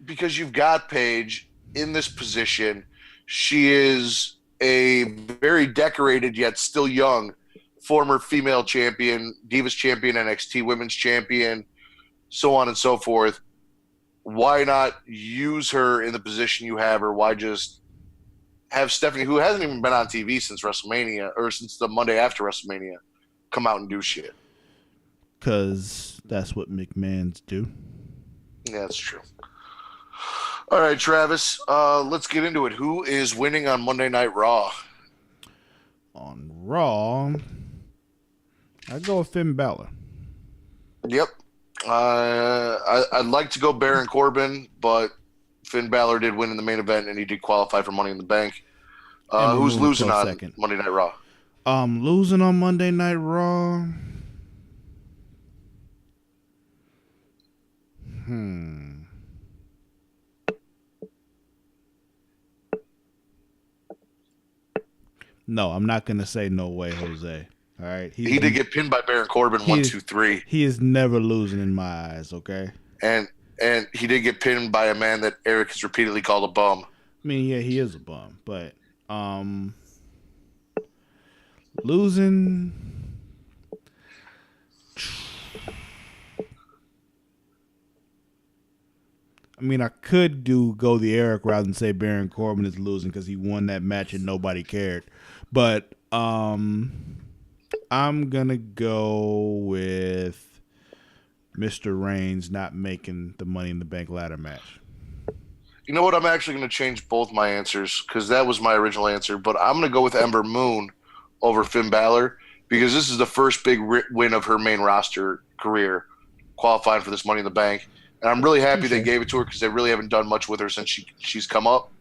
Because you've got Paige in this position. She is a very decorated yet still young former female champion, Divas champion, NXT Women's champion, so on and so forth. Why not use her in the position you have her? Why just have Stephanie, who hasn't even been on TV since WrestleMania or since the Monday after WrestleMania, come out and do shit? Because that's what McMahons do. Yeah, that's true. All right, Travis, let's get into it. Who is winning on Monday Night Raw? On Raw, I go with Finn Balor. Yep. I'd like to go Baron Corbin, but Finn Balor did win in the main event, and he did qualify for Money in the Bank. Who's losing on Monday Night Raw? Losing on Monday Night Raw. No, I'm not going to say no way, Jose. All right. He did get pinned by Baron Corbin 1, 2, 3. He is never losing in my eyes, okay? And he did get pinned by a man that Eric has repeatedly called a bum. I mean, yeah, he is a bum, but losing. I mean, I could go the Eric route and say Baron Corbin is losing because he won that match and nobody cared. But I'm gonna go with Mr. Reigns not making the Money in the Bank ladder match. You know what? I'm actually going to change both my answers because that was my original answer. But I'm going to go with Ember Moon over Finn Balor because this is the first big win of her main roster career, qualifying for this Money in the Bank. And I'm really happy they gave it to her because they really haven't done much with her since she's come up.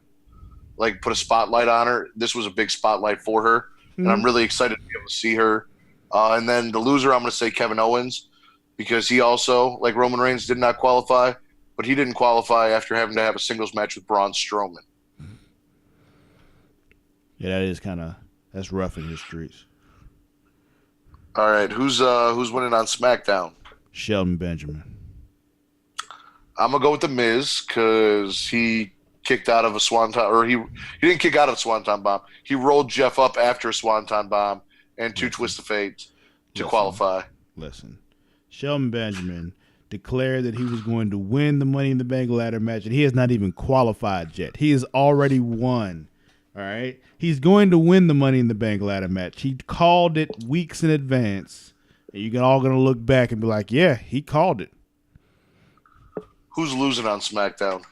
Like, put a spotlight on her. This was a big spotlight for her. Mm-hmm. And I'm really excited to be able to see her. And then the loser, I'm going to say Kevin Owens because he also, like Roman Reigns, did not qualify. But he didn't qualify after having to have a singles match with Braun Strowman. Yeah, that's rough in his streets. All right, who's winning on SmackDown? Shelton Benjamin. I'm gonna go with the Miz because he kicked out of a swanton, or he didn't kick out of a swanton bomb. He rolled Jeff up after a swanton bomb and two Listen, twists of fate to listen, qualify. listen. Shelton Benjamin declared that he was going to win the Money in the Bank ladder match, and he has not even qualified yet. He has already won. All right? He's going to win the Money in the Bank ladder match. He called it weeks in advance. And you're all going to look back and be like, yeah, he called it. Who's losing on SmackDown?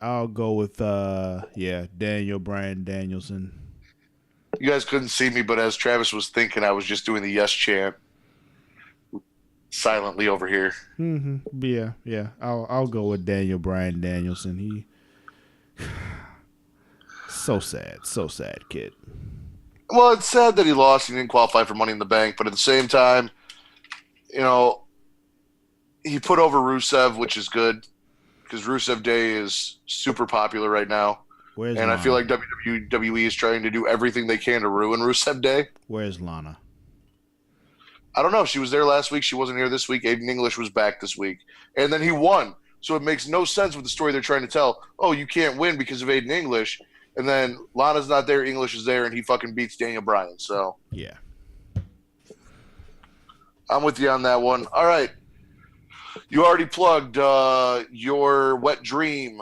I'll go with Daniel Bryan Danielson. You guys couldn't see me, but as Travis was thinking, I was just doing the yes chant silently over here. Mm-hmm. Yeah. I'll go with Daniel Bryan Danielson. He so sad, kid. Well, it's sad that he lost. He didn't qualify for Money in the Bank, but at the same time, you know, he put over Rusev, which is good because Rusev Day is super popular right now. Where's and Lana? I feel like WWE is trying to do everything they can to ruin Rusev Day. Where's Lana? I don't know. She was there last week. She wasn't here this week. Aiden English was back this week. And then he won. So it makes no sense with the story they're trying to tell. Oh, you can't win because of Aiden English. And then Lana's not there, English is there, and he fucking beats Daniel Bryan. So yeah. I'm with you on that one. All right. You already plugged your wet dream.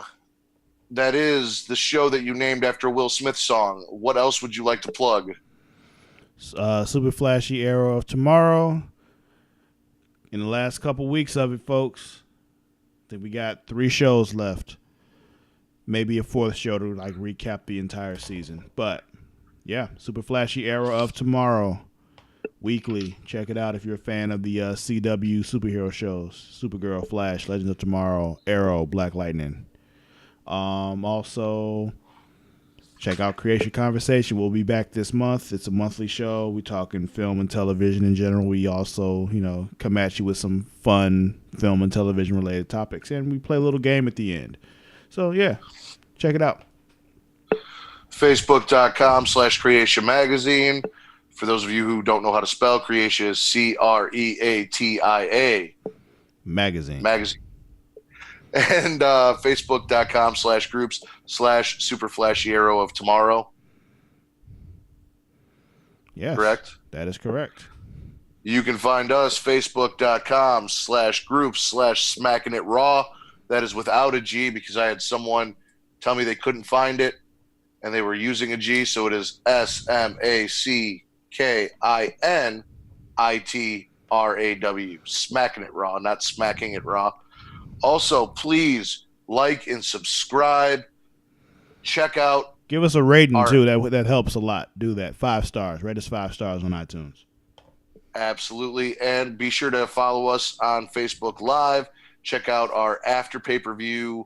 That is the show that you named after a Will Smith song. What else would you like to plug? Super Flashy Arrow of Tomorrow. In the last couple weeks of it, folks, I think we got 3 shows left. Maybe a 4th show to like recap the entire season. But yeah, Super Flashy Arrow of Tomorrow. Weekly. Check it out if you're a fan of the CW superhero shows. Supergirl, Flash, Legends of Tomorrow, Arrow, Black Lightning. Also, check out Creation Conversation. We'll be back this month. It's a monthly show. We talking film and television in general. We also, come at you with some fun film and television related topics. And we play a little game at the end. So, yeah, check it out. Facebook.com/Creation Magazine. For those of you who don't know how to spell, Creation is CREATIA. Magazine. And Facebook.com/groups/Super Flashy Arrow of Tomorrow. Yes. Correct? That is correct. You can find us Facebook.com/groups/Smackin It Raw. That is without a G because I had someone tell me they couldn't find it and they were using a G, so it is SMACKINITRAW. Smacking It Raw, not Smacking It Raw. Also, please like and subscribe. Check out. Give us a rating too. That helps a lot. Do that. 5 stars. Rate us 5 stars on iTunes. Absolutely. And be sure to follow us on Facebook Live. Check out our after pay-per-view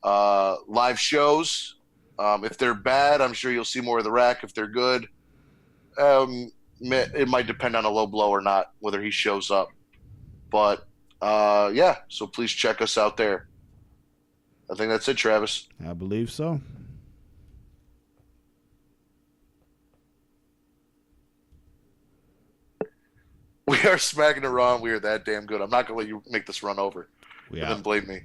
live shows. If they're bad, I'm sure you'll see more of the Rack. If they're good, it might depend on a low blow or not, whether he shows up. But, yeah, so please check us out there. I think that's it, Travis. I believe so. We are Smacking It Raw, and we are that damn good. I'm not going to let you make this run over. We and then blame me.